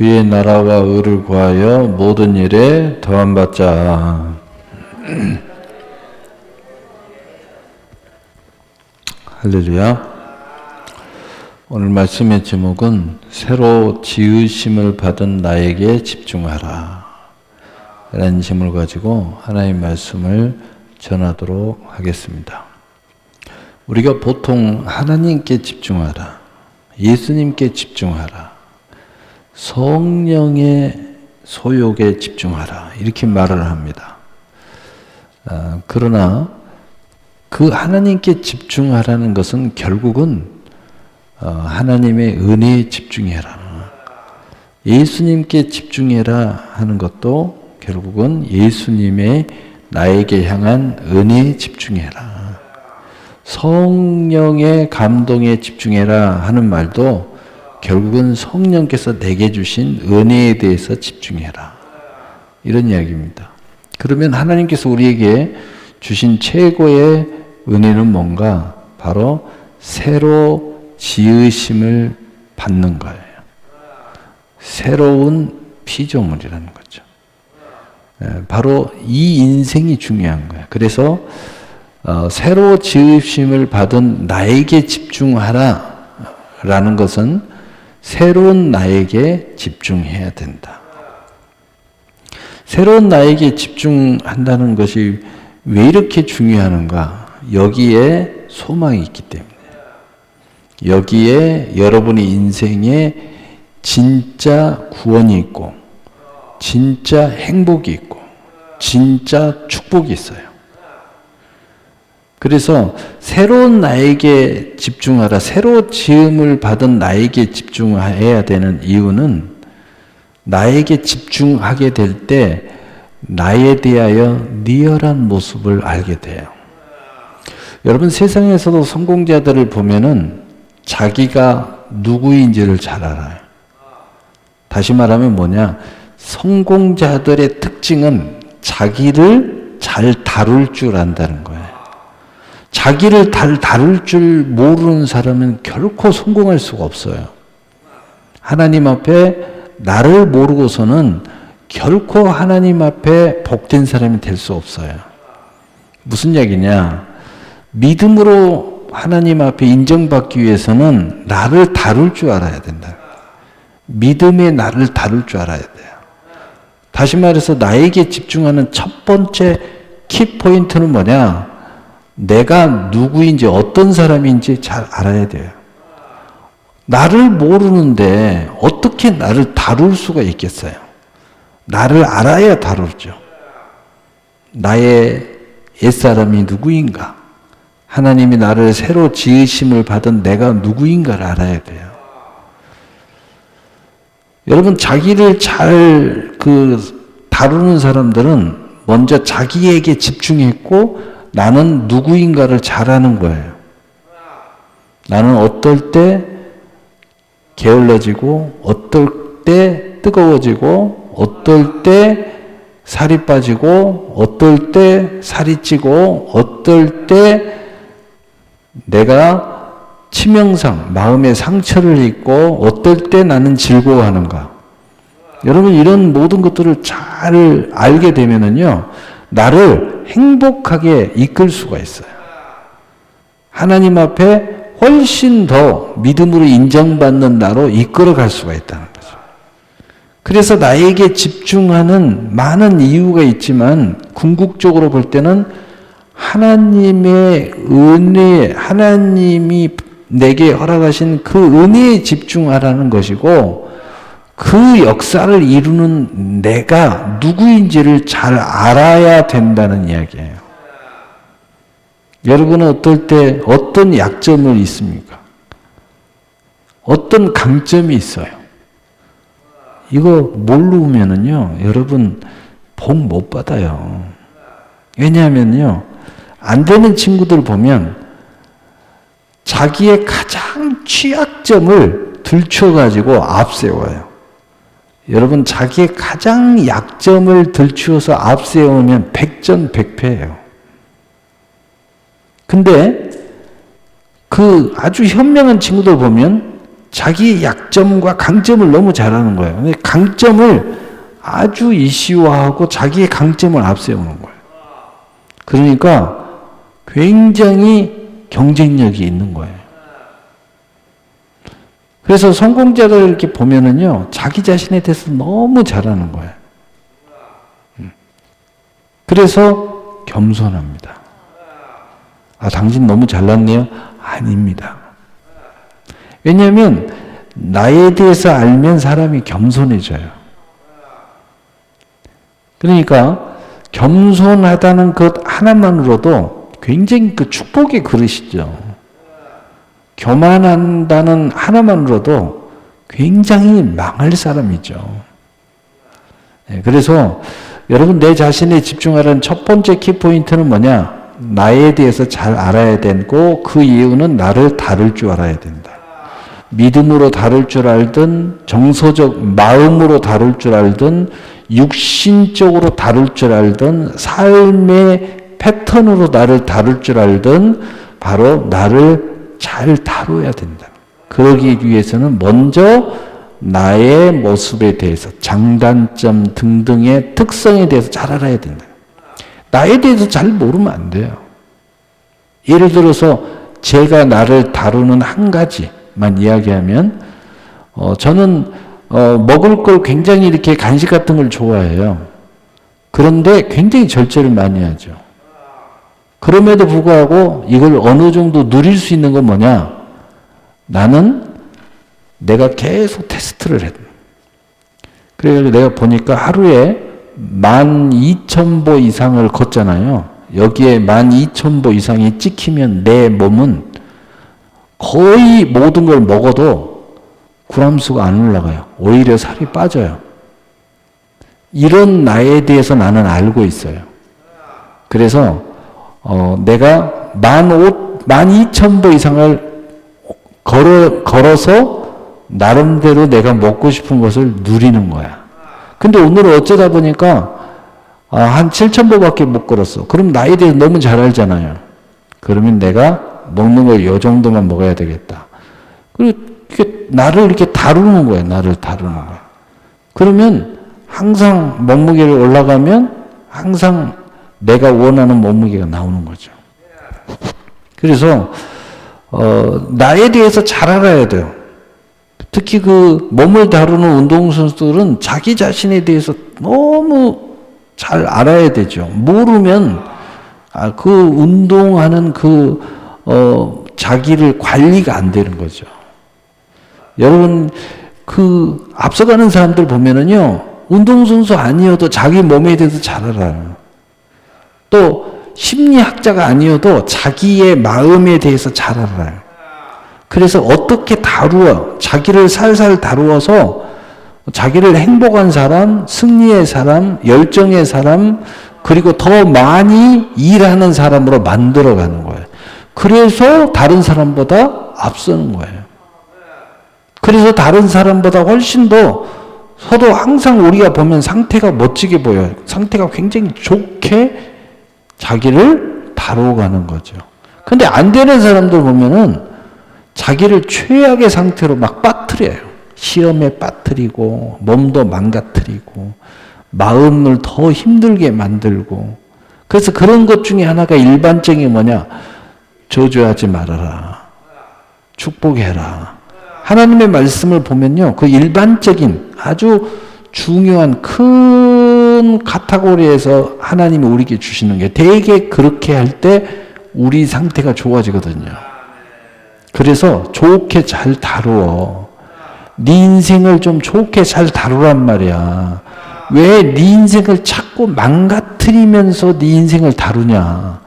그의 나라와 의를 구하여 모든 일에 더함 받자. 할렐루야. 오늘 말씀의 제목은 새로 지으심을 받은 나에게 집중하라 라는 제목을 가지고 하나님의 말씀을 전하도록 하겠습니다. 우리가 보통 하나님께 집중하라, 예수님께 집중하라, 성령의 소욕에 집중하라 이렇게 말을 합니다. 그러나 그 하나님께 집중하라는 것은 결국은 하나님의 은혜에 집중해라, 예수님께 집중해라 하는 것도 결국은 예수님의 나에게 향한 은혜에 집중해라, 성령의 감동에 집중해라 하는 말도 결국은 성령께서 내게 주신 은혜에 대해서 집중해라 이런 이야기입니다. 그러면 하나님께서 우리에게 주신 최고의 은혜는 뭔가? 바로 새로 지으심을 받는 거예요. 새로운 피조물이라는 거죠. 바로 이 인생이 중요한 거예요. 그래서 새로 지으심을 받은 나에게 집중하라 라는 것은 새로운 나에게 집중해야 된다. 새로운 나에게 집중한다는 것이 왜 이렇게 중요한가? 여기에 소망이 있기 때문에. 여기에 여러분의 인생에 진짜 구원이 있고, 진짜 행복이 있고, 진짜 축복이 있어요. 그래서 새로운 나에게 집중하라, 새로 지음을 받은 나에게 집중해야 되는 이유는 나에게 집중하게 될 때 나에 대하여 리얼한 모습을 알게 돼요. 여러분, 세상에서도 성공자들을 보면은 자기가 누구인지를 잘 알아요. 다시 말하면 뭐냐? 성공자들의 특징은 자기를 잘 다룰 줄 안다는 거예요. 자기를 잘 다룰 줄 모르는 사람은 결코 성공할 수가 없어요. 하나님 앞에 나를 모르고서는 결코 하나님 앞에 복된 사람이 될 수 없어요. 무슨 얘기냐? 믿음으로 하나님 앞에 인정받기 위해서는 나를 다룰 줄 알아야 된다. 믿음의 나를 다룰 줄 알아야 돼요. 다시 말해서 나에게 집중하는 첫 번째 키포인트는 뭐냐? 내가 누구인지, 어떤 사람인지 잘 알아야 돼요. 나를 모르는데 어떻게 나를 다룰 수가 있겠어요? 나를 알아야 다루죠. 나의 옛사람이 누구인가? 하나님이 나를 새로 지으심을 받은 내가 누구인가를 알아야 돼요. 여러분, 자기를 잘 다루는 사람들은 먼저 자기에게 집중했고 나는 누구인가를 잘 아는 거예요. 나는 어떨 때 게을러지고, 어떨 때 뜨거워지고, 어떨 때 살이 빠지고, 어떨 때 살이 찌고, 어떨 때 내가 치명상, 마음의 상처를 입고, 어떨 때 나는 즐거워하는가. 여러분, 이런 모든 것들을 잘 알게 되면은요, 나를 행복하게 이끌 수가 있어요. 하나님 앞에 훨씬 더 믿음으로 인정받는 나로 이끌어 갈 수가 있다는 거죠. 그래서 나에게 집중하는 많은 이유가 있지만 궁극적으로 볼 때는 하나님의 은혜, 하나님이 내게 허락하신 그 은혜에 집중하라는 것이고, 그 역사를 이루는 내가 누구인지를 잘 알아야 된다는 이야기예요. 여러분은 어떨 때 어떤 약점이 있습니까? 어떤 강점이 있어요? 이거 모르면은요, 여러분 복 못 받아요. 왜냐하면요, 안 되는 친구들 보면 자기의 가장 취약점을 들춰가지고 앞세워요. 여러분, 자기의 가장 약점을 들추어서 앞세우면 백전백패예요. 근데 그 아주 현명한 친구들 보면 자기의 약점과 강점을 너무 잘하는 거예요. 근데 강점을 아주 이슈화하고 자기의 강점을 앞세우는 거예요. 그러니까 굉장히 경쟁력이 있는 거예요. 그래서 성공자들 이렇게 보면은요, 자기 자신에 대해서 너무 잘하는 거예요. 그래서 겸손합니다. 아, 당신 너무 잘났네요? 아닙니다. 왜냐하면 나에 대해서 알면 사람이 겸손해져요. 그러니까 겸손하다는 것 하나만으로도 굉장히 그 축복의 그릇이죠. 교만한다는 하나만으로도 굉장히 망할 사람이죠. 그래서 여러분 내 자신에 집중하라는 첫 번째 키포인트는 뭐냐? 나에 대해서 잘 알아야 되고 그 이유는 나를 다룰 줄 알아야 된다. 믿음으로 다룰 줄 알든 정서적 마음으로 다룰 줄 알든 육신적으로 다룰 줄 알든 삶의 패턴으로 나를 다룰 줄 알든 바로 나를 잘 다뤄야 된다. 그러기 위해서는 먼저 나의 모습에 대해서 장단점 등등의 특성에 대해서 잘 알아야 된다. 나에 대해서 잘 모르면 안 돼요. 예를 들어서 제가 나를 다루는 한 가지만 이야기하면 저는 먹을 걸 굉장히 이렇게 간식 같은 걸 좋아해요. 그런데 굉장히 절제를 많이 하죠. 그럼에도 불구하고 이걸 어느 정도 누릴 수 있는 건 뭐냐? 나는 내가 계속 테스트를 했다. 그래서 내가 보니까 하루에 12,000보 이상을 걷잖아요. 여기에 12,000보 이상이 찍히면 내 몸은 거의 모든 걸 먹어도 그램수가 안 올라가요. 오히려 살이 빠져요. 이런 나에 대해서 나는 알고 있어요. 그래서 내가 12,000보 이상을 걸어서 나름대로 내가 먹고 싶은 것을 누리는 거야. 근데 오늘 어쩌다 보니까 한 7,000보밖에 못 걸었어. 그럼 나에 대해서 너무 잘 알잖아요. 그러면 내가 먹는 걸 이 정도만 먹어야 되겠다. 그리고 나를 이렇게 다루는 거야. 나를 다루는 거야. 그러면 항상 몸무게를 올라가면 항상 내가 원하는 몸무게가 나오는 거죠. 그래서 나에 대해서 잘 알아야 돼요. 특히 그 몸을 다루는 운동선수들은 자기 자신에 대해서 너무 잘 알아야 되죠. 모르면 그 운동하는 자기를 관리가 안 되는 거죠. 여러분 그 앞서가는 사람들 보면은요, 운동선수 아니어도 자기 몸에 대해서 잘 알아요. 또 심리학자가 아니어도 자기의 마음에 대해서 잘 알아요. 그래서 어떻게 자기를 살살 다루어서 자기를 행복한 사람, 승리의 사람, 열정의 사람, 그리고 더 많이 일하는 사람으로 만들어가는 거예요. 그래서 다른 사람보다 앞서는 거예요. 그래서 다른 사람보다 훨씬 더 서도 항상 우리가 보면 상태가 멋지게 보여요. 상태가 굉장히 좋게 자기를 다뤄가는 거죠. 근데 안 되는 사람들 보면은 자기를 최악의 상태로 막 빠뜨려요. 시험에 빠뜨리고, 몸도 망가뜨리고, 마음을 더 힘들게 만들고. 그래서 그런 것 중에 하나가 일반적인 뭐냐? 저주하지 말아라. 축복해라. 하나님의 말씀을 보면요, 그 일반적인 아주 중요한 큰 카테고리에서 하나님이 우리에게 주시는 게 되게 그렇게 할 때 우리 상태가 좋아지거든요. 그래서 좋게 잘 다루어. 네 인생을 좀 좋게 잘 다루란 말이야. 왜 네 인생을 자꾸 망가뜨리면서 네 인생을 다루냐.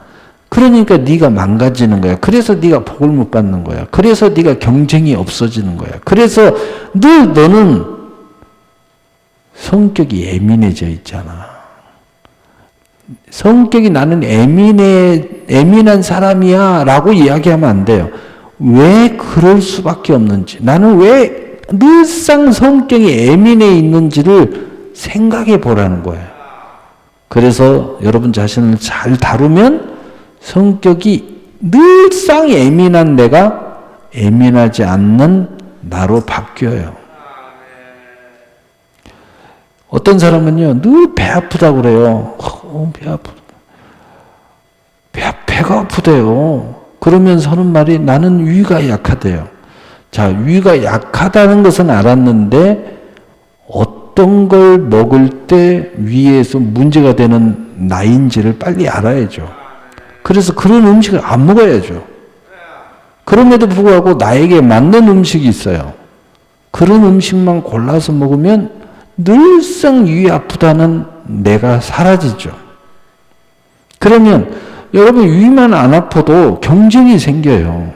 그러니까 네가 망가지는 거야. 그래서 네가 복을 못 받는 거야. 그래서 네가 경쟁이 없어지는 거야. 그래서 늘 너는 성격이 예민해져 있잖아. 성격이 나는 예민한 사람이야 라고 이야기하면 안 돼요. 왜 그럴 수밖에 없는지, 나는 왜 늘상 성격이 예민해 있는지를 생각해 보라는 거예요. 그래서 여러분 자신을 잘 다루면 성격이 늘상 예민한 내가 예민하지 않는 나로 바뀌어요. 어떤 사람은요, 늘 배 아프다고 그래요. 배 아프다. 배가 아프대요. 그러면서 하는 말이 나는 위가 약하대요. 자, 위가 약하다는 것은 알았는데 어떤 걸 먹을 때 위에서 문제가 되는 나인지를 빨리 알아야죠. 그래서 그런 음식을 안 먹어야죠. 그럼에도 불구하고 나에게 맞는 음식이 있어요. 그런 음식만 골라서 먹으면 늘상 위 아프다는 내가 사라지죠. 그러면 여러분 위만 안 아파도 경쟁이 생겨요.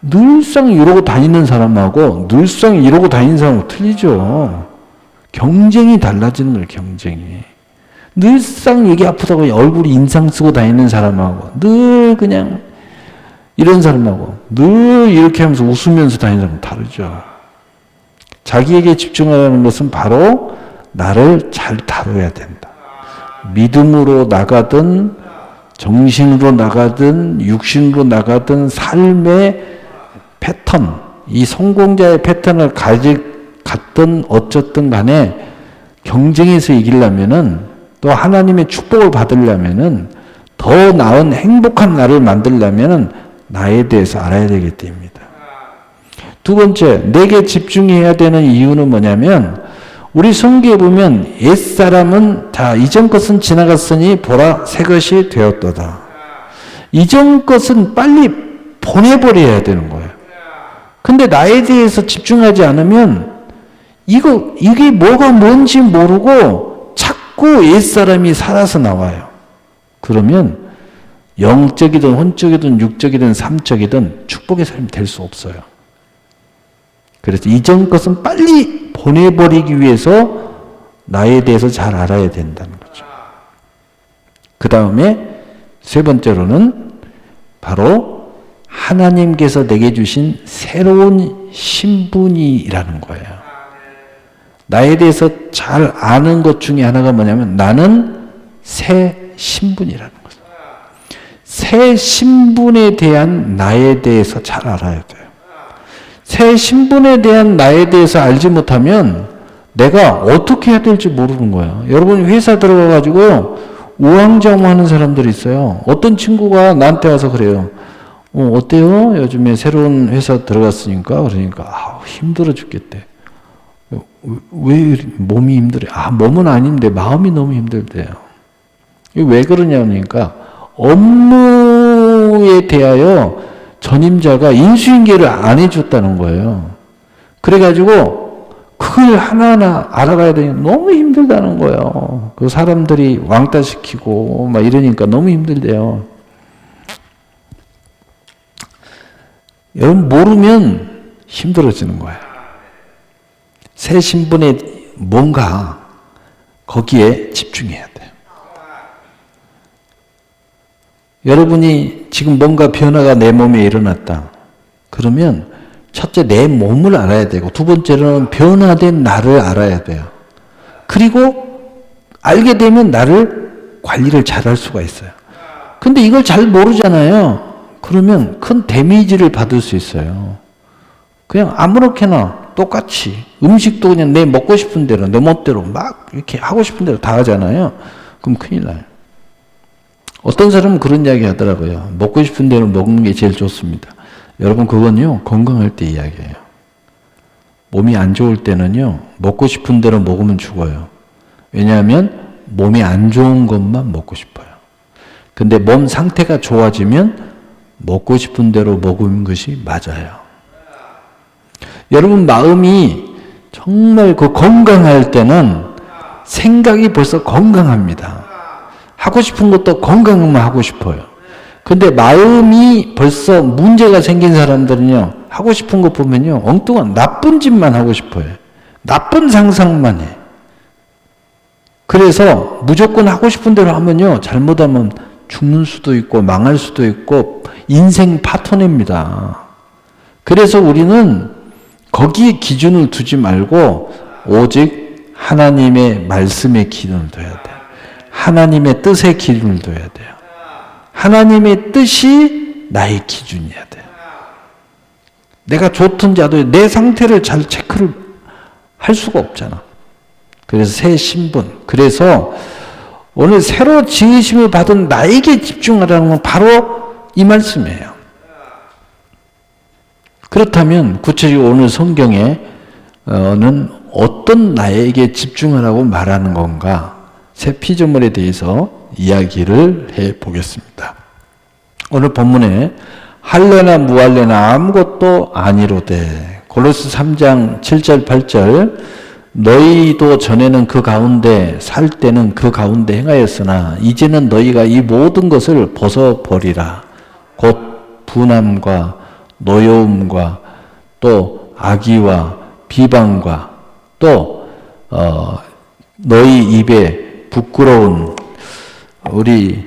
늘상 이러고 다니는 사람하고 늘상 이러고 다니는 사람하고 틀리죠. 경쟁이 달라지는 거예요. 경쟁이. 늘상 이게 아프다고 얼굴이 인상 쓰고 다니는 사람하고 늘 그냥 이런 사람하고 늘 이렇게 하면서 웃으면서 다니는 사람은 다르죠. 자기에게 집중하는 것은 바로 나를 잘 다뤄야 된다. 믿음으로 나가든 정신으로 나가든 육신으로 나가든 삶의 패턴, 이 성공자의 패턴을 갔든 어쨌든 간에 경쟁에서 이기려면은 또 하나님의 축복을 받으려면은 더 나은 행복한 나를 만들려면은 나에 대해서 알아야 되기 때문입니다. 두 번째, 내게 집중해야 되는 이유는 뭐냐면 우리 성경에 보면 옛사람은 자 이전 것은 지나갔으니 보라 새 것이 되었도다. 이전 것은 빨리 보내버려야 되는 거예요. 근데 나에 대해서 집중하지 않으면 이게 뭐가 뭔지 모르고 자꾸 옛사람이 살아서 나와요. 그러면 영적이든 혼적이든 육적이든 삼적이든 축복의 삶이 될 수 없어요. 그래서 이전 것은 빨리 보내버리기 위해서 나에 대해서 잘 알아야 된다는 거죠. 그 다음에 세 번째로는 바로 하나님께서 내게 주신 새로운 신분이라는 거예요. 나에 대해서 잘 아는 것 중에 하나가 뭐냐면 나는 새 신분이라는 거죠. 새 신분에 대한 나에 대해서 잘 알아야 돼요. 새 신분에 대한 나에 대해서 알지 못하면 내가 어떻게 해야 될지 모르는 거예요. 여러분 회사 들어가가지고 우왕좌왕하는 사람들이 있어요. 어떤 친구가 나한테 와서 그래요. 어때요? 요즘에 새로운 회사 들어갔으니까. 그러니까 힘들어 죽겠대. 왜 몸이 힘들어요? 몸은 아닌데 마음이 너무 힘들대요. 왜 그러냐니까 업무에 대하여 전임자가 인수인계를 안 해줬다는 거예요. 그래가지고 그걸 하나하나 알아가야 되니 너무 힘들다는 거예요. 그 사람들이 왕따시키고 막 이러니까 너무 힘들대요. 여러분 모르면 힘들어지는 거예요. 새 신분에 뭔가 거기에 집중해야 돼요. 여러분이 지금 뭔가 변화가 내 몸에 일어났다. 그러면 첫째 내 몸을 알아야 되고 두 번째로는 변화된 나를 알아야 돼요. 그리고 알게 되면 나를 관리를 잘할 수가 있어요. 근데 이걸 잘 모르잖아요. 그러면 큰 데미지를 받을 수 있어요. 그냥 아무렇게나 똑같이 음식도 그냥 내 먹고 싶은 대로 내 멋대로 막 이렇게 하고 싶은 대로 다 하잖아요. 그럼 큰일 나요. 어떤 사람은 그런 이야기 하더라고요. 먹고 싶은 대로 먹는 게 제일 좋습니다. 여러분 그건요 건강할 때 이야기예요. 몸이 안 좋을 때는요 먹고 싶은 대로 먹으면 죽어요. 왜냐하면 몸이 안 좋은 것만 먹고 싶어요. 근데 몸 상태가 좋아지면 먹고 싶은 대로 먹는 것이 맞아요. 여러분 마음이 정말 그 건강할 때는 생각이 벌써 건강합니다. 하고 싶은 것도 건강하면 하고 싶어요. 근데 마음이 벌써 문제가 생긴 사람들은요, 하고 싶은 거 보면요, 엉뚱한 나쁜 짓만 하고 싶어요. 나쁜 상상만 해. 그래서 무조건 하고 싶은 대로 하면요, 잘못하면 죽는 수도 있고, 망할 수도 있고, 인생 파토냅니다. 그래서 우리는 거기에 기준을 두지 말고, 오직 하나님의 말씀에 기준을 둬야 돼요. 하나님의 뜻에 기준을 둬야 돼요. 하나님의 뜻이 나의 기준이어야 돼요. 내가 좋든지 내 상태를 잘 체크를 할 수가 없잖아. 그래서 새 신분. 그래서 오늘 새로 지으심을 받은 나에게 집중하라는 건 바로 이 말씀이에요. 그렇다면 구체적으로 오늘 성경에는 어떤 나에게 집중하라고 말하는 건가? 새 피조물에 대해서 이야기를 해 보겠습니다. 오늘 본문에 할례나 무할례나 아무것도 아니로되 골로새 3장 7절 8절 너희도 전에는 그 가운데 살 때는 그 가운데 행하였으나 이제는 너희가 이 모든 것을 벗어버리라. 곧 분함과 노여움과 또 악의와 비방과 또 너희 입에 부끄러운 우리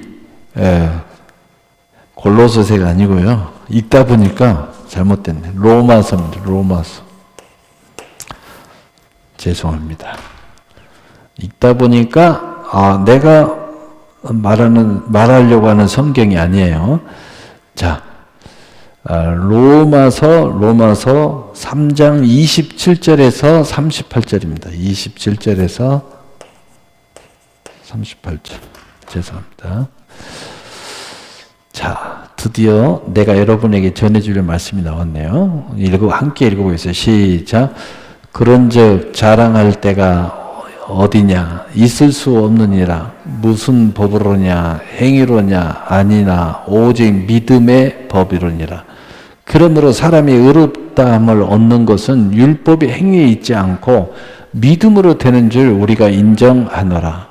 골로새가 아니고요. 읽다 보니까 잘못됐네. 로마서입니다. 로마서. 죄송합니다. 읽다 보니까 내가 말하려고 하는 성경이 아니에요. 자, 로마서 3장 27절에서 38절입니다. 27절에서 38절. 죄송합니다. 자, 드디어 내가 여러분에게 전해줄 말씀이 나왔네요. 함께 읽어보겠어요. 시작. 그런즉 자랑할 때가 어디냐? 있을 수 없느니라. 무슨 법으로냐? 행위로냐? 아니나 오직 믿음의 법이로니라. 그러므로 사람이 의롭다함을 얻는 것은 율법의 행위에 있지 않고 믿음으로 되는 줄 우리가 인정하노라.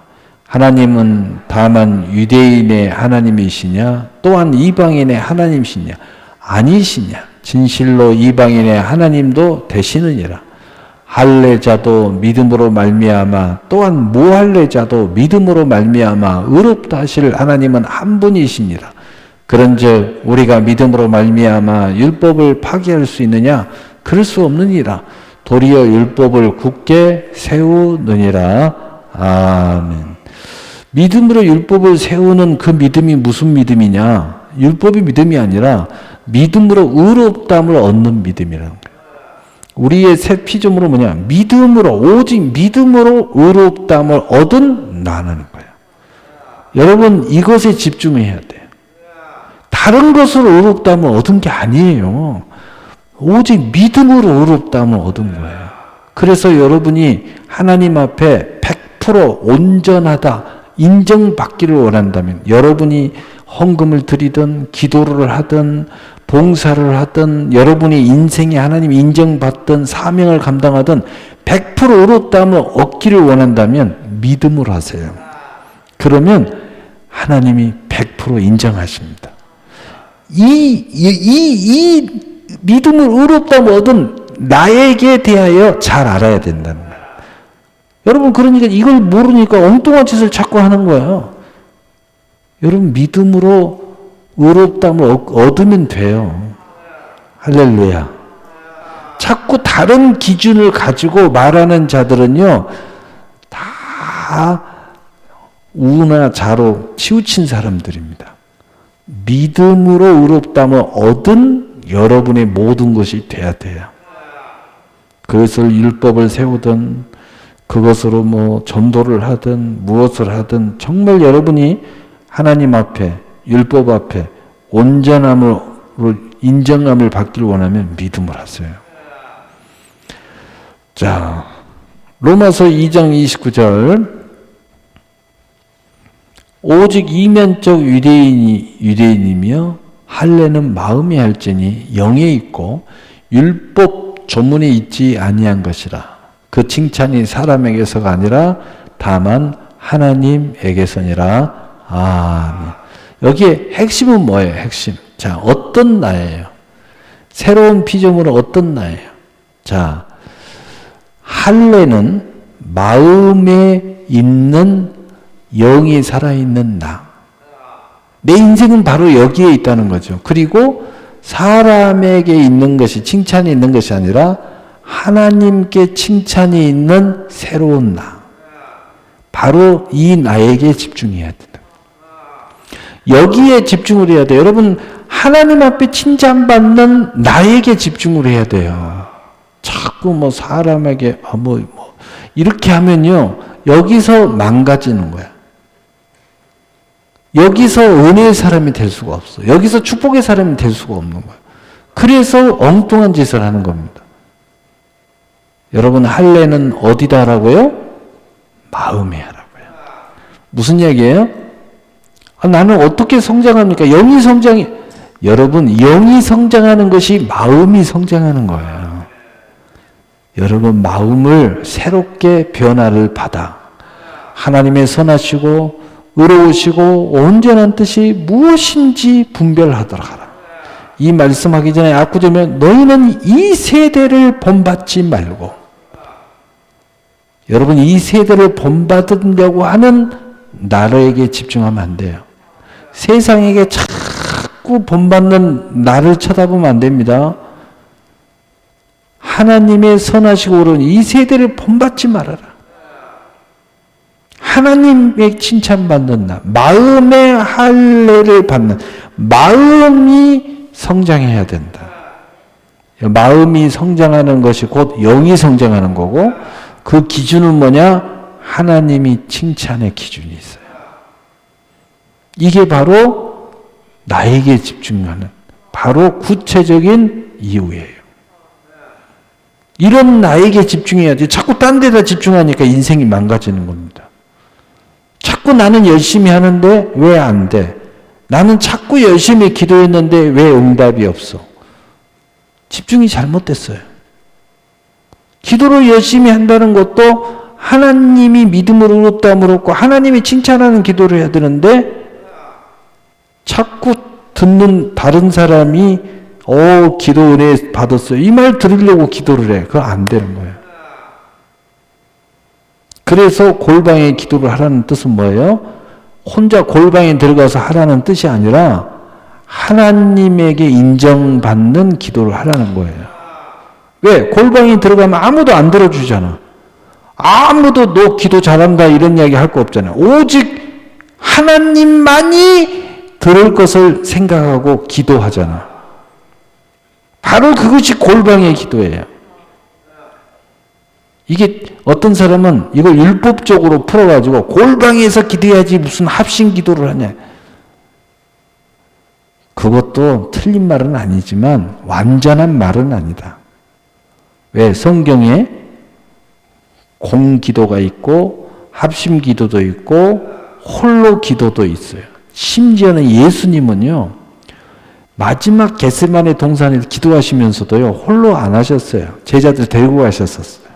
하나님은 다만 유대인의 하나님이시냐? 또한 이방인의 하나님이시냐? 아니시냐? 진실로 이방인의 하나님도 되시느니라. 할례자도 믿음으로 말미암아 또한 무할례자도 믿음으로 말미암아 의롭다 하실 하나님은 한 분이시니라. 그런즉 우리가 믿음으로 말미암아 율법을 파기할 수 있느냐? 그럴 수 없느니라. 도리어 율법을 굳게 세우느니라. 아멘. 믿음으로 율법을 세우는 그 믿음이 무슨 믿음이냐? 율법이 믿음이 아니라 믿음으로 의롭다함을 얻는 믿음이라는 거예요. 우리의 새 피조물은 뭐냐? 믿음으로, 오직 믿음으로 의롭다함을 얻은 나라는 거예요. 여러분, 이것에 집중해야 돼요. 다른 것으로 의롭다함을 얻은 게 아니에요. 오직 믿음으로 의롭다함을 얻은 거예요. 그래서 여러분이 하나님 앞에 100% 온전하다, 인정받기를 원한다면 여러분이 헌금을 드리든 기도를 하든 봉사를 하든 여러분이 인생에 하나님 인정받든 사명을 감당하든 100% 의롭다함을 얻기를 원한다면 믿음으로 하세요. 그러면 하나님이 100% 인정하십니다. 이 믿음을 의롭다함을 얻은 나에게 대하여 잘 알아야 된다는 거예요. 여러분, 그러니까 이걸 모르니까 엉뚱한 짓을 자꾸 하는 거예요. 여러분, 믿음으로 의롭다함을 얻으면 돼요. 할렐루야. 자꾸 다른 기준을 가지고 말하는 자들은요, 다 우나 자로 치우친 사람들입니다. 믿음으로 의롭다함을 얻은 여러분의 모든 것이 돼야 돼요. 그것을 율법을 세우든 그것으로 뭐 전도를 하든 무엇을 하든 정말 여러분이 하나님 앞에 율법 앞에 온전함으로 인정함을 받기를 원하면 믿음을 하세요. 자, 로마서 2장 29절. 오직 이면적 유대인이며 할례는 마음에 할지니 영에 있고 율법 조문에 있지 아니한 것이라. 그 칭찬이 사람에게서가 아니라 다만 하나님에게서니라. 아멘. 여기에 핵심은 뭐예요? 핵심. 자, 어떤 나예요? 새로운 피조물은 어떤 나예요? 자, 할례는 마음에 있는 영이 살아있는 나. 내 인생은 바로 여기에 있다는 거죠. 그리고 사람에게 있는 것이, 칭찬이 있는 것이 아니라 하나님께 칭찬이 있는 새로운 나. 바로 이 나에게 집중해야 된다. 여기에 집중을 해야 돼요. 여러분, 하나님 앞에 칭찬받는 나에게 집중을 해야 돼요. 자꾸 뭐 사람에게 이렇게 하면요, 여기서 망가지는 거야. 여기서 은혜의 사람이 될 수가 없어. 여기서 축복의 사람이 될 수가 없는 거야. 그래서 엉뚱한 짓을 하는 겁니다. 여러분, 할례는 어디다 하라고요? 마음에 하라고요. 무슨 얘기예요? 나는 어떻게 성장합니까? 영이 성장이, 여러분, 영이 성장하는 것이 마음이 성장하는 거예요. 여러분, 마음을 새롭게 변화를 받아 하나님의 선하시고 의로우시고 온전한 뜻이 무엇인지 분별하도록 하라. 이 말씀하기 전에 압구정면 너희는 이 세대를 본받지 말고, 여러분, 이 세대를 본받으려고 하는 나라에게 집중하면 안 돼요. 세상에게 자꾸 본받는 나를 쳐다보면 안 됩니다. 하나님의 선하시고 의로운 이 세대를 본받지 말아라. 하나님의 칭찬받는 나, 마음의 할례를 받는, 마음이 성장해야 된다. 마음이 성장하는 것이 곧 영이 성장하는 거고, 그 기준은 뭐냐? 하나님이 칭찬의 기준이 있어요. 이게 바로 나에게 집중하는 바로 구체적인 이유예요. 이런 나에게 집중해야지. 자꾸 딴 데다 집중하니까 인생이 망가지는 겁니다. 자꾸 나는 열심히 하는데 왜 안 돼? 나는 자꾸 열심히 기도했는데 왜 응답이 없어? 집중이 잘못됐어요. 기도를 열심히 한다는 것도 하나님이 믿음으로 의롭다함을 얻고 하나님이 칭찬하는 기도를 해야 되는데, 자꾸 듣는 다른 사람이 기도 은혜 받았어요, 이 말 들으려고 기도를 해. 그건 안 되는 거예요. 그래서 골방에 기도를 하라는 뜻은 뭐예요? 혼자 골방에 들어가서 하라는 뜻이 아니라 하나님에게 인정받는 기도를 하라는 거예요. 왜? 골방에 들어가면 아무도 안 들어주잖아. 아무도 너 기도 잘한다 이런 이야기 할 거 없잖아요. 오직 하나님만이 들을 것을 생각하고 기도하잖아. 바로 그것이 골방의 기도예요. 이게 어떤 사람은 이걸 율법적으로 풀어가지고 골방에서 기도해야지 무슨 합심 기도를 하냐. 그것도 틀린 말은 아니지만 완전한 말은 아니다. 왜? 성경에 공기도가 있고 합심 기도도 있고 홀로 기도도 있어요. 심지어는 예수님은요, 마지막 겟세마네 동산에서 기도하시면서도요, 홀로 안 하셨어요. 제자들 데리고 가셨었어요.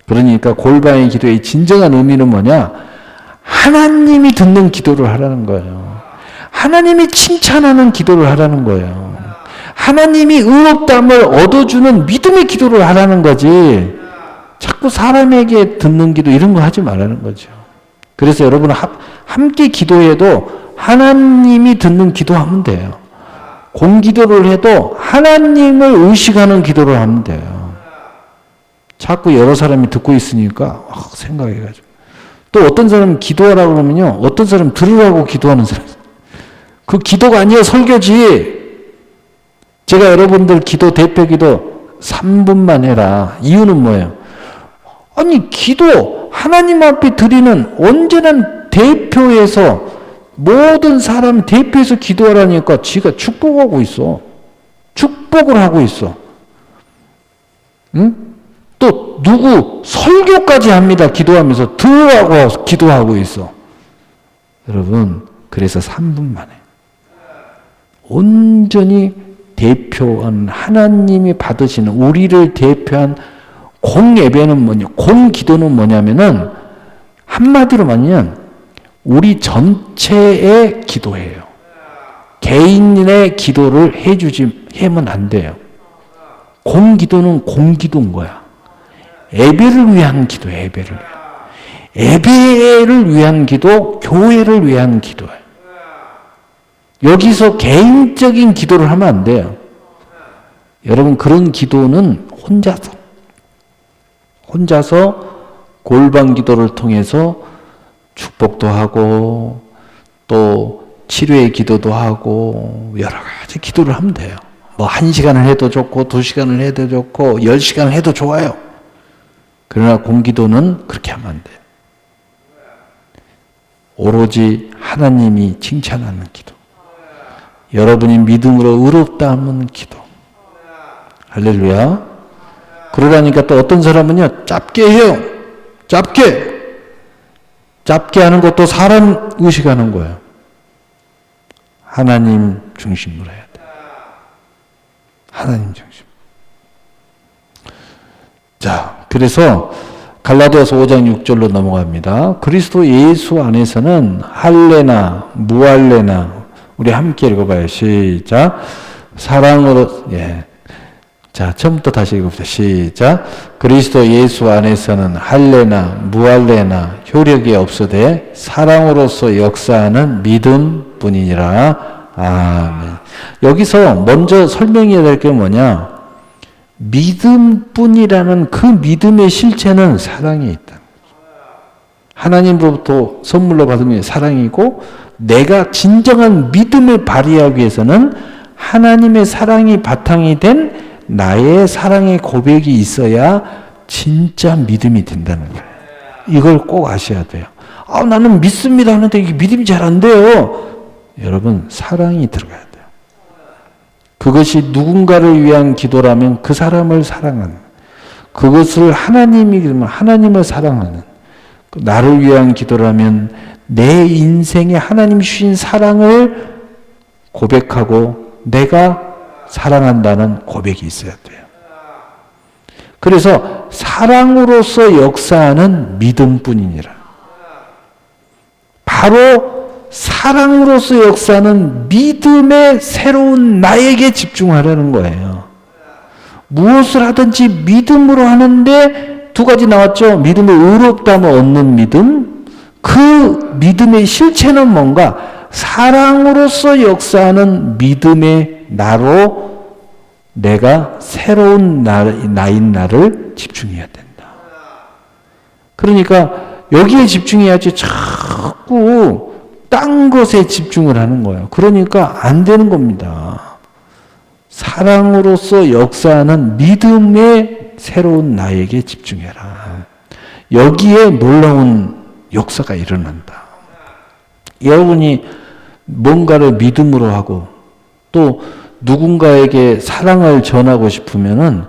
그러니까 골방의 기도의 진정한 의미는 뭐냐? 하나님이 듣는 기도를 하라는 거예요. 하나님이 칭찬하는 기도를 하라는 거예요. 하나님이 의롭다함을 얻어주는 믿음의 기도를 하라는 거지, 자꾸 사람에게 듣는 기도 이런 거 하지 말라는 거죠. 그래서 여러분 함께 기도해도 하나님이 듣는 기도하면 돼요. 공기도를 해도 하나님을 의식하는 기도를 하면 돼요. 자꾸 여러 사람이 듣고 있으니까 생각해가지고. 또 어떤 사람은 기도하라고 그러면요, 어떤 사람은 들으라고 기도하는 사람. 그 기도가 아니에요, 설교지. 제가 여러분들 기도, 대표 기도 3분만 해라. 이유는 뭐예요? 아니, 기도, 하나님 앞에 드리는 온전한 대표에서, 모든 사람 대표해서 기도하라니까 지가 축복하고 있어. 축복을 하고 있어. 응? 또 누구 설교까지 합니다. 기도하면서 들으라고 기도하고 있어. 여러분, 그래서 3분만 해. 온전히 대표한 하나님이 받으시는, 우리를 대표한 공예배는 뭐냐, 공기도는 뭐냐면은 한마디로 말하면 우리 전체의 기도예요. 개인의 기도를 해면 안 돼요. 공기도는 공기도인 거야. 예배를 위한 기도, 예배를 위한. 예배를 위한 기도, 교회를 위한 기도예요. 여기서 개인적인 기도를 하면 안 돼요. 여러분, 그런 기도는 혼자서 골방 기도를 통해서 축복도 하고 또 치료의 기도도 하고 여러 가지 기도를 하면 돼요. 뭐 1시간을 해도 좋고 2시간을 해도 좋고 10시간을 해도 좋아요. 그러나 공기도는 그렇게 하면 안 돼요. 오로지 하나님이 칭찬하는 기도. 여러분이 믿음으로 의롭다 하면 기도. 할렐루야. 그러라니까 또 어떤 사람은요, 짧게 해요. 짧게 하는 것도 사람 의식하는 거예요. 하나님 중심으로 해야 돼. 하나님 중심. 자, 그래서 갈라디아서 5장 6절로 넘어갑니다. 그리스도 예수 안에서는 할례나 무할례나 우리 함께 읽어봐요. 시작. 사랑으로 자, 처음부터 다시 읽어봅시다. 시작. 그리스도 예수 안에서는 할례나 무할례나 효력이 없으되 사랑으로서 역사하는 믿음뿐이니라. 아멘. 여기서 먼저 설명해야 될 게 뭐냐? 믿음뿐이라는 그 믿음의 실체는 사랑에 있다. 하나님으로부터 선물로 받은 게 사랑이고, 내가 진정한 믿음을 발휘하기 위해서는 하나님의 사랑이 바탕이 된 나의 사랑의 고백이 있어야 진짜 믿음이 된다는 거예요. 이걸 꼭 아셔야 돼요. 나는 믿습니다 하는데 이게 믿음이 잘 안 돼요. 여러분, 사랑이 들어가야 돼요. 그것이 누군가를 위한 기도라면 그 사람을 사랑하는, 그것을 하나님이 그러면 하나님을 사랑하는, 나를 위한 기도라면 내 인생에 하나님 주신 사랑을 고백하고 내가 사랑한다는 고백이 있어야 돼요. 그래서 사랑으로서 역사하는 믿음뿐이니라. 바로 사랑으로서 역사하는 믿음의 새로운 나에게 집중하려는 거예요. 무엇을 하든지 믿음으로 하는데 두 가지 나왔죠. 믿음을 의롭다면 얻는 믿음. 그 믿음의 실체는 뭔가? 사랑으로서 역사하는 믿음의 나로 내가 새로운 나인 나를 집중해야 된다. 그러니까 여기에 집중해야지 자꾸 딴 것에 집중을 하는 거예요. 그러니까 안 되는 겁니다. 사랑으로서 역사하는 믿음의 새로운 나에게 집중해라. 여기에 놀라운 역사가 일어난다. 여러분이 뭔가를 믿음으로 하고 또 누군가에게 사랑을 전하고 싶으면은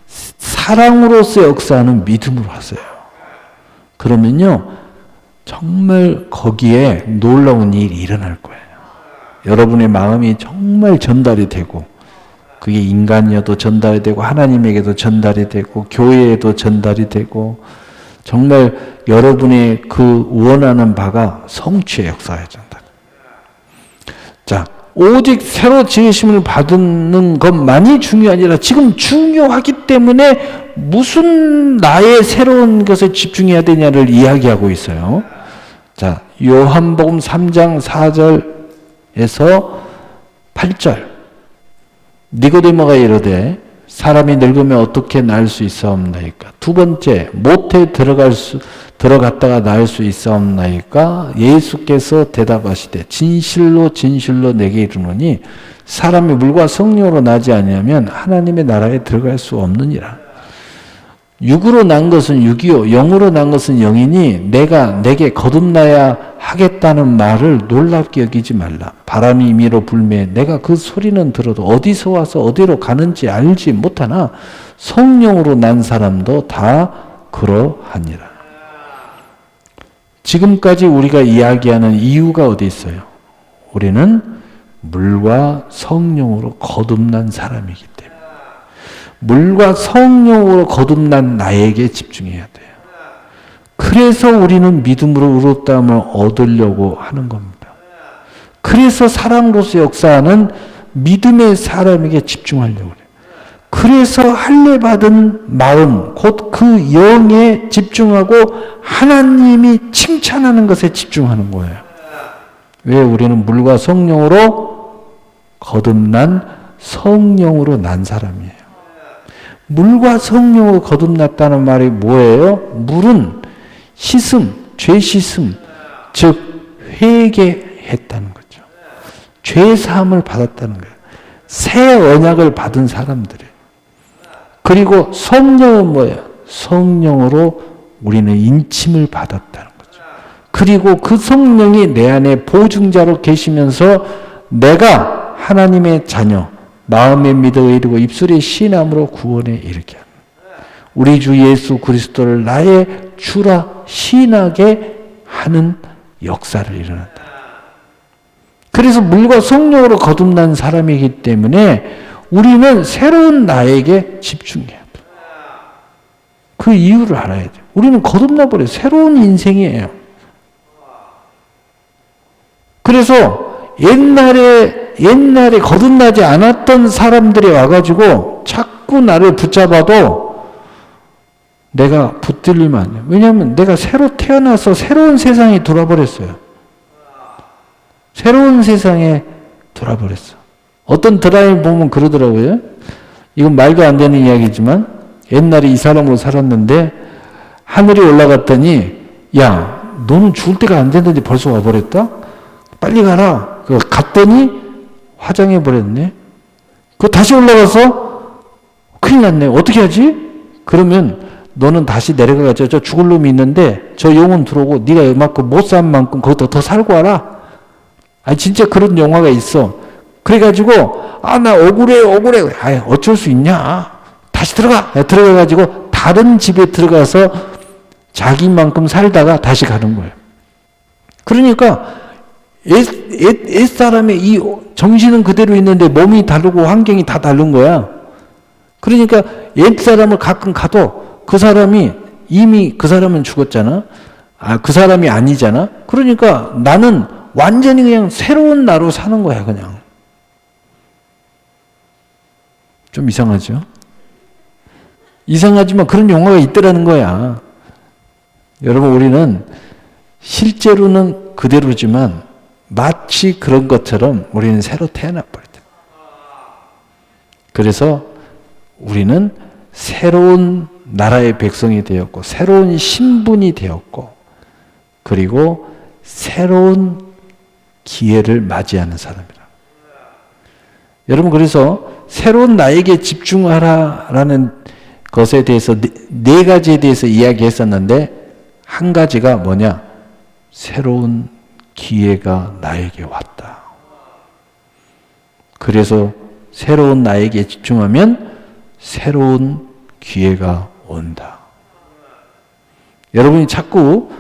사랑으로서 역사하는 믿음으로 하세요. 그러면요, 정말 거기에 놀라운 일이 일어날 거예요. 여러분의 마음이 정말 전달이 되고, 그게 인간이어도 전달이 되고, 하나님에게도 전달이 되고, 교회에도 전달이 되고, 정말 여러분의 그 원하는 바가 성취의 역사에 전달. 자, 오직 새로 지으심을 받는 것만이 중요한 아니라 지금 중요하기 때문에 무슨 나의 새로운 것에 집중해야 되냐를 이야기하고 있어요. 자, 요한복음 3장 4절에서 8절. 니고데모가 이르되 사람이 늙으면 어떻게 날 수 있사옵나이까? 두 번째, 못에 들어갔다가 날 수 있사옵나이까? 예수께서 대답하시되 진실로 진실로 내게 이르노니 사람이 물과 성령으로 나지 아니하면 하나님의 나라에 들어갈 수 없느니라. 육으로 난 것은 육이요 영으로 난 것은 영이니 내가 내게 거듭나야 하겠다는 말을 놀랍게 여기지 말라. 바람이 임의로 불매 내가 그 소리는 들어도 어디서 와서 어디로 가는지 알지 못하나 성령으로 난 사람도 다 그러하니라. 지금까지 우리가 이야기하는 이유가 어디 있어요? 우리는 물과 성령으로 거듭난 사람이기 때문에 물과 성령으로 거듭난 나에게 집중해야 돼요. 그래서 우리는 믿음으로 의롭다함을 얻으려고 하는 겁니다. 그래서 사랑으로서 역사하는 믿음의 사람에게 집중하려고 해요. 그래서 할례 받은 마음, 곧 그 영에 집중하고 하나님이 칭찬하는 것에 집중하는 거예요. 왜? 우리는 물과 성령으로 거듭난 성령으로 난 사람이에요. 물과 성령으로 거듭났다는 말이 뭐예요? 물은 씻음, 죄 씻음, 즉 회개했다는 거죠. 죄 사함을 받았다는 거예요. 새 언약을 받은 사람들이에요. 그리고 성령은 뭐예요? 성령으로 우리는 인침을 받았다는 거죠. 그리고 그 성령이 내 안에 보증자로 계시면서 내가 하나님의 자녀, 마음에 믿어 이르고 입술에 시인함으로 구원에 이르게 합니다. 우리 주 예수 그리스도를 나의 주라 시인하게 하는 역사를 일어난다. 그래서 물과 성령으로 거듭난 사람이기 때문에 우리는 새로운 나에게 집중해야 합니다. 그 이유를 알아야 돼요. 우리는 거듭나 버려요. 새로운 인생이에요. 그래서 옛날에 거듭나지 않았던 사람들이 와가지고 자꾸 나를 붙잡아도 내가 붙들리면 안 돼요. 왜냐하면 내가 새로 태어나서 새로운 세상에 돌아버렸어요. 새로운 세상에 돌아버렸어. 어떤 드라마 보면 그러더라고요. 이건 말도 안 되는 이야기지만 옛날에 이 사람으로 살았는데 하늘에 올라갔더니 야 너는 죽을 때가 안 됐는데 벌써 와버렸다? 빨리 가라. 갔더니 화장해버렸네. 그거 다시 올라가서 큰일 났네. 어떻게 하지? 그러면 너는 다시 내려가가지고 저 죽을 놈이 있는데 저 영혼 들어오고 네가 이만큼 못 산 만큼 거기서 더 살고 와라. 아니 진짜 그런 영화가 있어. 그래가지고 나 억울해. 어쩔 수 있냐. 다시 들어가가지고 다른 집에 들어가서 자기만큼 살다가 다시 가는 거예요. 그러니까 옛사람의 이 정신은 그대로 있는데 몸이 다르고 환경이 다 다른 거야. 그러니까 옛사람을 가끔 가도 그 사람이 이미 그 사람은 죽었잖아. 그 사람이 아니잖아. 그러니까 나는 완전히 그냥 새로운 나로 사는 거야, 그냥. 좀 이상하죠? 이상하지만 그런 영화가 있더라는 거야. 여러분, 우리는 실제로는 그대로지만 마치 그런 것처럼 우리는 새로 태어나버렸다. 그래서 우리는 새로운 나라의 백성이 되었고, 새로운 신분이 되었고, 그리고 새로운 기회를 맞이하는 사람이라. 여러분, 그래서 새로운 나에게 집중하라라는 것에 대해서 네 가지에 대해서 이야기했었는데, 한 가지가 뭐냐? 새로운 기회가 나에게 왔다. 그래서 새로운 나에게 집중하면 새로운 기회가 온다. 여러분이 자꾸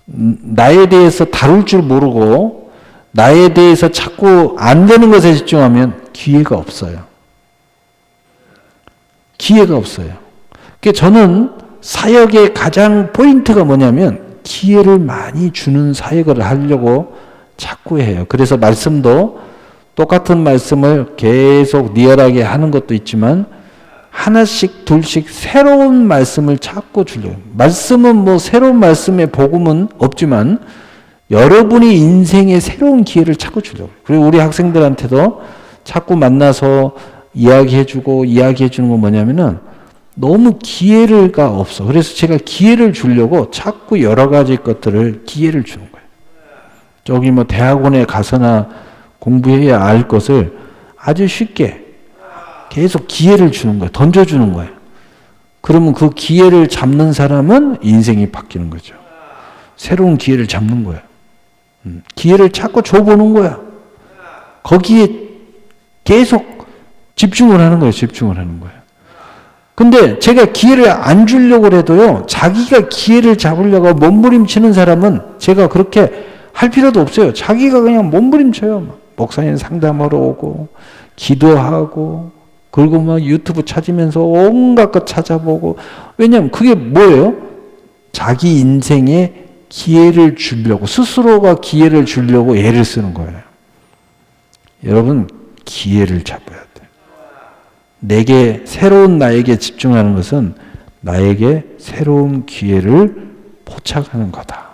나에 대해서 다룰 줄 모르고 나에 대해서 자꾸 안 되는 것에 집중하면 기회가 없어요. 기회가 없어요. 그러니까 저는 사역의 가장 포인트가 뭐냐면 기회를 많이 주는 사역을 하려고 자꾸 해요. 그래서 말씀도 똑같은 말씀을 계속 리얼하게 하는 것도 있지만 하나씩 둘씩 새로운 말씀을 자꾸 주려고. 말씀은 뭐 새로운 말씀의 복음은 없지만 여러분이 인생의 새로운 기회를 자꾸 주려고. 그리고 우리 학생들한테도 자꾸 만나서 이야기해주고 이야기해주는 건 뭐냐면은 너무 기회가 없어. 그래서 제가 기회를 주려고 자꾸 여러 가지 것들을 기회를 주는 거예요. 저기 뭐 대학원에 가서나 공부해야 알 것을 아주 쉽게 계속 기회를 주는 거예요. 던져주는 거예요. 그러면 그 기회를 잡는 사람은 인생이 바뀌는 거죠. 새로운 기회를 잡는 거예요. 기회를 자꾸 줘보는 거야. 거기에 계속 집중을 하는 거예요. 집중을 하는 거예요. 근데 제가 기회를 안 주려고 해도요, 자기가 기회를 잡으려고 몸부림치는 사람은 제가 그렇게 할 필요도 없어요. 자기가 그냥 몸부림쳐요. 목사님 상담하러 오고, 기도하고, 그리고 막 유튜브 찾으면서 온갖 것 찾아보고. 왜냐면 그게 뭐예요? 자기 인생에 기회를 주려고, 스스로가 기회를 주려고 애를 쓰는 거예요. 여러분, 기회를 잡아야 돼요. 내게, 새로운 나에게 집중하는 것은 나에게 새로운 기회를 포착하는 거다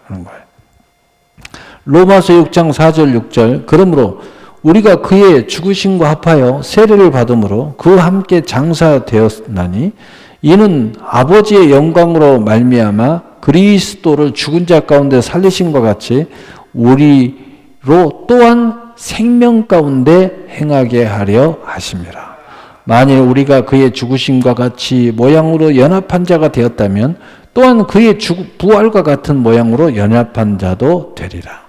하는 거예요. 로마서 6장 4절 6절 그러므로 우리가 그의 죽으심과 합하여 세례를 받음으로 그와 함께 장사되었나니 이는 아버지의 영광으로 말미암아 그리스도를 죽은 자 가운데 살리심과 같이 우리로 또한 생명 가운데 행하게 하려 하심이라. 만일 우리가 그의 죽으심과 같이 모양으로 연합한 자가 되었다면 또한 그의 부활과 같은 모양으로 연합한 자도 되리라.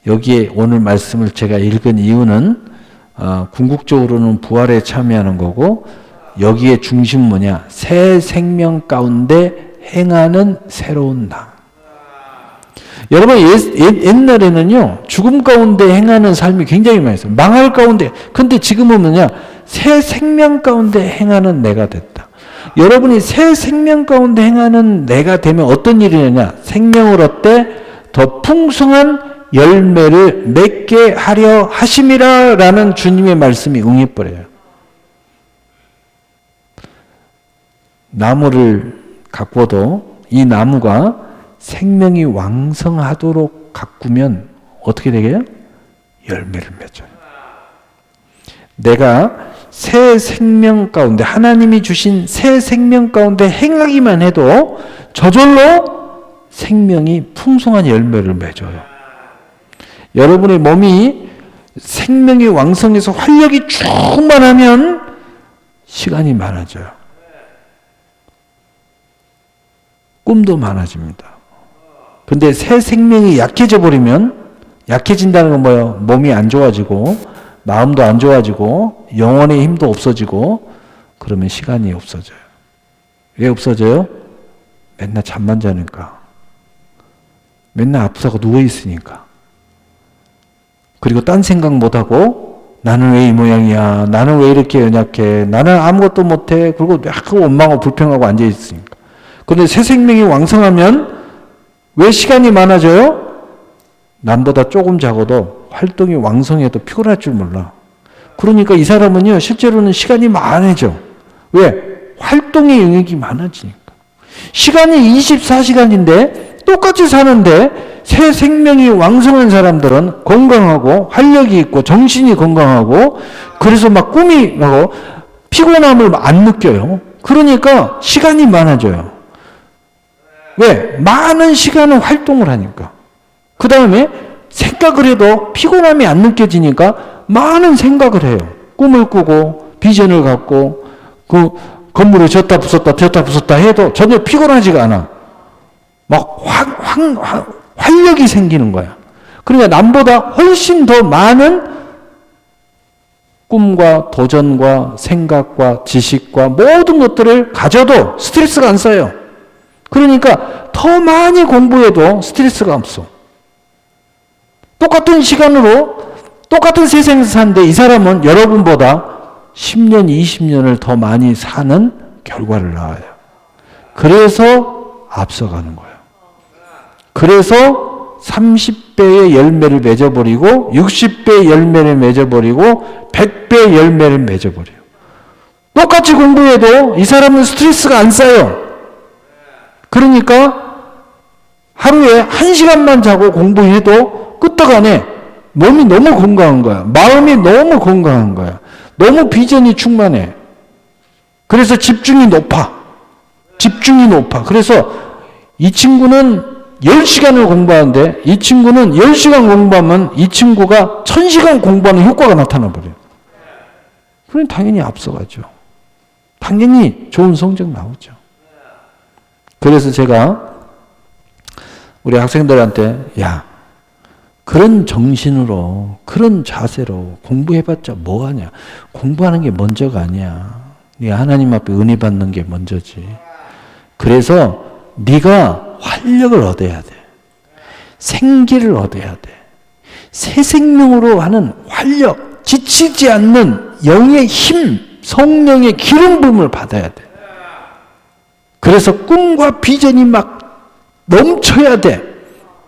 여기에 오늘 말씀을 제가 읽은 이유는 궁극적으로는 부활에 참여하는 거고, 여기에 중심 뭐냐? 새 생명 가운데 행하는 새로운 나. 여러분, 옛날에는요, 죽음 가운데 행하는 삶이 굉장히 많이 있어요. 망할 가운데. 근데 지금은 뭐냐? 새 생명 가운데 행하는 내가 됐다. 여러분이 새 생명 가운데 행하는 내가 되면 어떤 일이 되냐? 생명을 얻되 더 풍성한 열매를 맺게 하려 하심이라 라는 주님의 말씀이 응해버려요. 나무를 가꾸어도 이 나무가 생명이 왕성하도록 가꾸면 어떻게 되게요? 열매를 맺어요. 내가 새 생명 가운데, 하나님이 주신 새 생명 가운데 행하기만 해도 저절로 생명이 풍성한 열매를 맺어요. 여러분의 몸이 생명이 왕성해서 활력이 충만하면 시간이 많아져요. 꿈도 많아집니다. 근데 새 생명이 약해져 버리면, 약해진다는 건 뭐예요? 몸이 안 좋아지고 마음도 안 좋아지고 영혼의 힘도 없어지고, 그러면 시간이 없어져요. 왜 없어져요? 맨날 잠만 자니까. 맨날 아프다고 누워있으니까. 그리고 딴 생각 못하고 나는 왜 이 모양이야? 나는 왜 이렇게 연약해? 나는 아무것도 못해? 그리고 약간 원망하고 불평하고 앉아있으니까. 그런데 새 생명이 왕성하면 왜 시간이 많아져요? 남보다 조금 작아도 활동이 왕성해도 피곤할 줄 몰라. 그러니까 이 사람은요, 실제로는 시간이 많아져. 왜? 활동의 영역이 많아지니까. 시간이 24시간인데 똑같이 사는데 새 생명이 왕성한 사람들은 건강하고 활력이 있고 정신이 건강하고, 그래서 막 꿈이 나고 피곤함을 안 느껴요. 그러니까 시간이 많아져요. 왜? 많은 시간을 활동을 하니까. 그 다음에 생각을 해도 피곤함이 안 느껴지니까 많은 생각을 해요. 꿈을 꾸고 비전을 갖고 그 건물을 졌다 부쉈다 해도 전혀 피곤하지가 않아. 막 활력이 생기는 거야. 그러니까 남보다 훨씬 더 많은 꿈과 도전과 생각과 지식과 모든 것들을 가져도 스트레스가 안 쌓여요. 그러니까 더 많이 공부해도 스트레스가 없어. 똑같은 시간으로 똑같은 세상에서 사는데 이 사람은 여러분보다 10년, 20년을 더 많이 사는 결과를 낳아요. 그래서 앞서가는 거예요. 그래서 30배의 열매를 맺어버리고 60배의 열매를 맺어버리고 100배의 열매를 맺어버려요. 똑같이 공부해도 이 사람은 스트레스가 안 쌓여. 그러니까 하루에 1시간만 자고 공부해도 끄떡하네. 몸이 너무 건강한 거야. 마음이 너무 건강한 거야. 너무 비전이 충만해. 그래서 집중이 높아. 그래서 이 친구는 10시간을 공부하는데 이 친구는 10시간 공부하면 이 친구가 1000시간 공부하는 효과가 나타나 버려요. 그럼 당연히 앞서가죠. 당연히 좋은 성적 나오죠. 그래서 제가 우리 학생들한테, 야, 그런 정신으로, 그런 자세로 공부해봤자 뭐하냐. 공부하는 게 먼저가 아니야. 네가 하나님 앞에 은혜 받는 게 먼저지. 그래서 네가 활력을 얻어야 돼. 생기를 얻어야 돼. 새 생명으로 하는 활력, 지치지 않는 영의 힘, 성령의 기름 부음을 받아야 돼. 그래서 꿈과 비전이 막 넘쳐야 돼.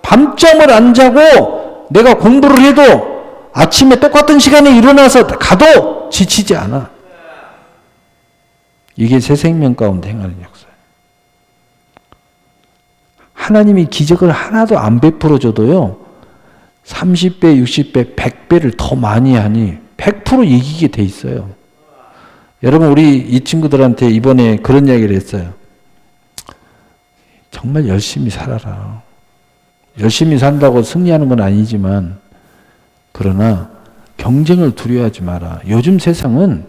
밤잠을 안 자고 내가 공부를 해도 아침에 똑같은 시간에 일어나서 가도 지치지 않아. 이게 새 생명 가운데 행하는 역사예요. 하나님이 기적을 하나도 안 베풀어줘도요, 30배, 60배, 100배를 더 많이 하니 100% 이기게 돼 있어요. 여러분, 우리 이 친구들한테 이번에 그런 이야기를 했어요. 정말 열심히 살아라. 열심히 산다고 승리하는 건 아니지만, 그러나 경쟁을 두려워하지 마라. 요즘 세상은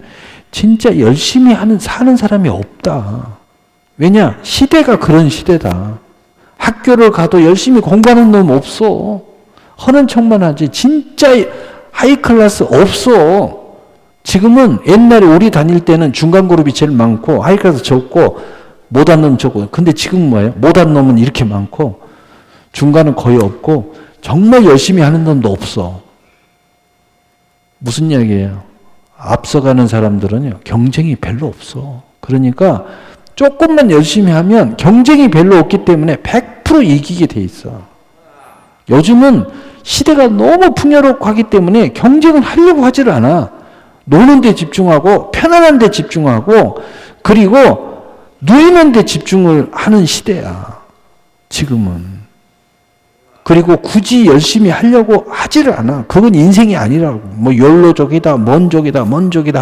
진짜 열심히 사는 사람이 없다. 왜냐? 시대가 그런 시대다. 학교를 가도 열심히 공부하는 놈 없어. 허는 척만 하지. 진짜 하이클래스 없어. 지금은 옛날에 우리 다닐 때는 중간 그룹이 제일 많고 하이클래스 적고 못한 놈 적고. 근데 지금 뭐예요? 못한 놈은 이렇게 많고 중간은 거의 없고 정말 열심히 하는 놈도 없어. 무슨 이야기예요? 앞서가는 사람들은요, 경쟁이 별로 없어. 그러니까 조금만 열심히 하면 경쟁이 별로 없기 때문에 100% 이기게 돼 있어. 요즘은 시대가 너무 풍요롭고 하기 때문에 경쟁을 하려고 하질 않아. 노는 데 집중하고 편안한 데 집중하고 그리고 누이는 데 집중을 하는 시대야. 지금은. 그리고 굳이 열심히 하려고 하지를 않아. 그건 인생이 아니라고. 뭐 욜로족이다, 먼족이다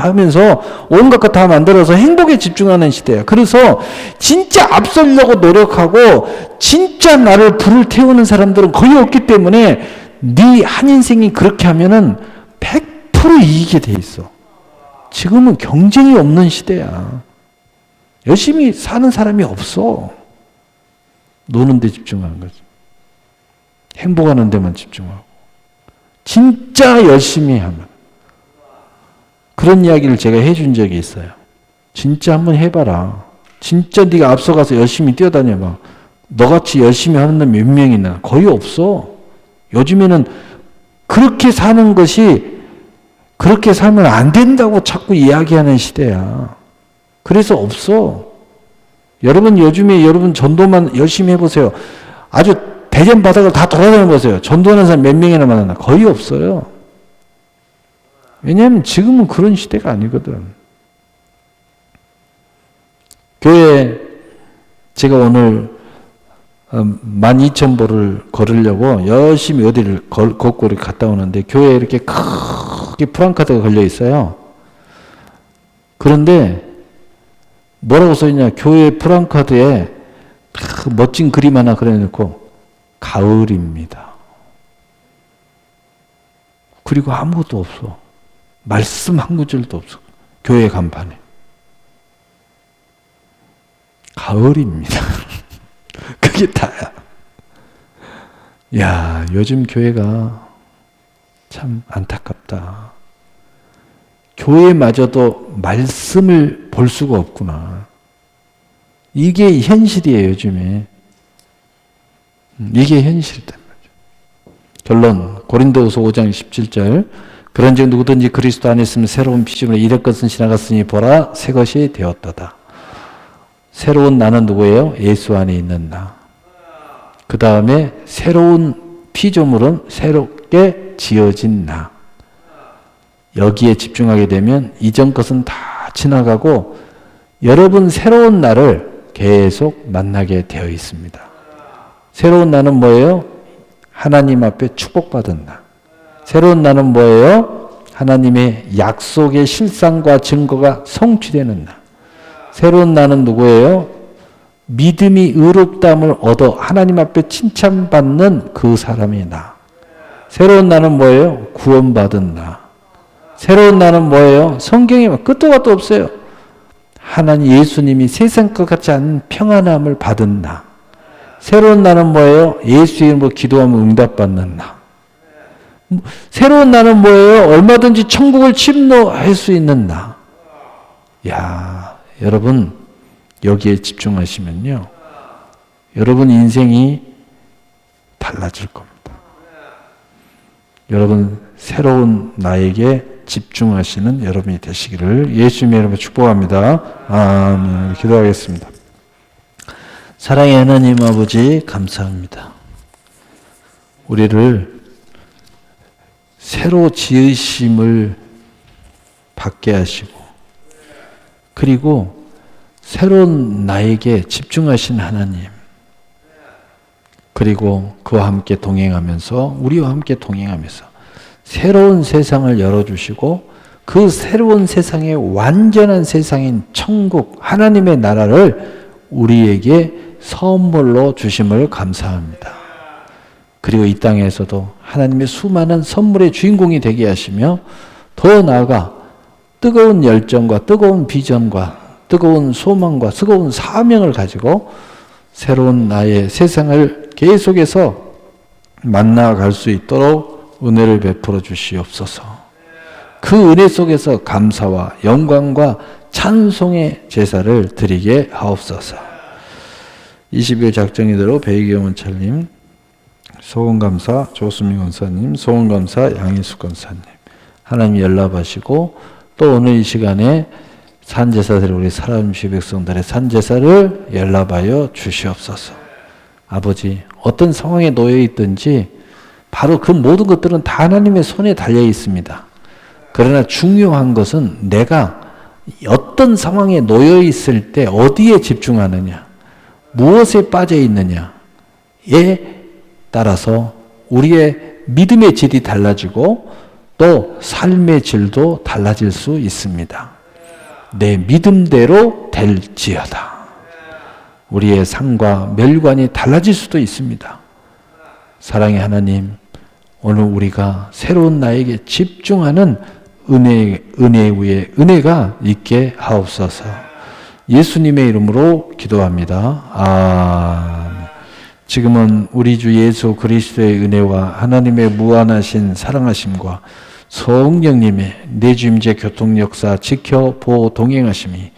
하면서 온갖 것 다 만들어서 행복에 집중하는 시대야. 그래서 진짜 앞서려고 노력하고 진짜 나를 불을 태우는 사람들은 거의 없기 때문에 네 한 인생이 그렇게 하면은 100% 이기게 돼 있어. 지금은 경쟁이 없는 시대야. 열심히 사는 사람이 없어. 노는 데 집중하는 거지. 행복하는 데만 집중하고 진짜 열심히 하면 그런 이야기를 제가 해준 적이 있어요. 진짜 한번 해봐라. 진짜 네가 앞서가서 열심히 뛰어다녀봐. 너같이 열심히 하는 놈 몇 명이나 거의 없어. 요즘에는 그렇게 사는 것이 그렇게 살면 안 된다고 자꾸 이야기하는 시대야. 그래서 없어. 여러분 요즘에 여러분 전도만 열심히 해보세요. 아주 대전 바닥을 다 돌아다녀 보세요. 전도하는 사람 몇 명이나 만나나? 거의 없어요. 왜냐하면 지금은 그런 시대가 아니거든. 교회 제가 오늘 12,000보를 걸으려고 열심히 어디를 걷고 이렇게 갔다 오는데 교회에 이렇게 크게 프랑카드가 걸려 있어요. 그런데 뭐라고 써있냐? 교회 프랑카드에 멋진 그림 하나 그려놓고 가을입니다. 그리고 아무것도 없어. 말씀 한 구절도 없어. 교회 간판에. 가을입니다. 그게 다야. 야, 요즘 교회가 참 안타깝다. 교회마저도 말씀을 볼 수가 없구나. 이게 현실이에요, 요즘에. 이게 현실이란 말이죠. 결론, 고린도후서 5장 17절. 그런즉 누구든지 그리스도 안에 있으면 새로운 피조물이라 이전 것은 지나갔으니 보라 새 것이 되었도다. 새로운 나는 누구예요? 예수 안에 있는 나. 그 다음에 새로운 피조물은 새롭게 지어진 나. 여기에 집중하게 되면 이전 것은 다 지나가고 여러분 새로운 나를 계속 만나게 되어 있습니다. 새로운 나는 뭐예요? 하나님 앞에 축복받은 나. 새로운 나는 뭐예요? 하나님의 약속의 실상과 증거가 성취되는 나. 새로운 나는 누구예요? 믿음이 의롭다함을 얻어 하나님 앞에 칭찬받는 그 사람이 나. 새로운 나는 뭐예요? 구원받은 나. 새로운 나는 뭐예요? 성경에 끝도 gat도 없어요. 하나님 예수님이 세상 것 같지 않은 평안함을 받은 나. 새로운 나는 뭐예요? 예수 이름으로 기도하면 응답받는 나. 새로운 나는 뭐예요? 얼마든지 천국을 침노할 수 있는 나. 야, 여러분 여기에 집중하시면요. 여러분 인생이 달라질 겁니다. 여러분 새로운 나에게 집중하시는 여러분이 되시기를 예수님의 이름으로 축복합니다. 아멘. 기도하겠습니다. 사랑의 하나님 아버지 감사합니다. 우리를 새로 지으심을 받게 하시고 그리고 새로운 나에게 집중하신 하나님 그리고 그와 함께 동행하면서 우리와 함께 동행하면서 새로운 세상을 열어주시고 그 새로운 세상의 완전한 세상인 천국 하나님의 나라를 우리에게 선물로 주심을 감사합니다. 그리고 이 땅에서도 하나님의 수많은 선물의 주인공이 되게 하시며 더 나아가 뜨거운 열정과 뜨거운 비전과 뜨거운 소망과 뜨거운 사명을 가지고 새로운 나의 세상을 계속해서 만나갈 수 있도록 은혜를 베풀어 주시옵소서. 그 은혜 속에서 감사와 영광과 찬송의 제사를 드리게 하옵소서. 20일 작정이대로 배기경 원찰님, 소원감사 조수미 권사님, 소원감사 양희숙 권사님, 하나님 연락하시고 또 오늘 이 시간에 산제사들 우리 살아계신 백성들의 산제사를 연락하여 주시옵소서. 아버지, 어떤 상황에 놓여 있든지 바로 그 모든 것들은 다 하나님의 손에 달려 있습니다. 그러나 중요한 것은 내가 어떤 상황에 놓여 있을 때 어디에 집중하느냐, 무엇에 빠져 있느냐에 따라서 우리의 믿음의 질이 달라지고 또 삶의 질도 달라질 수 있습니다. 내 믿음대로 될지어다. 우리의 삶과 멸관이 달라질 수도 있습니다. 사랑의 하나님, 오늘 우리가 새로운 나에게 집중하는 은혜 위에 은혜가 있게 하옵소서. 예수님의 이름으로 기도합니다. 아멘. 지금은 우리 주 예수 그리스도의 은혜와 하나님의 무한하신 사랑하심과 성령님의 내주임제 교통역사 지켜 보호 동행하심이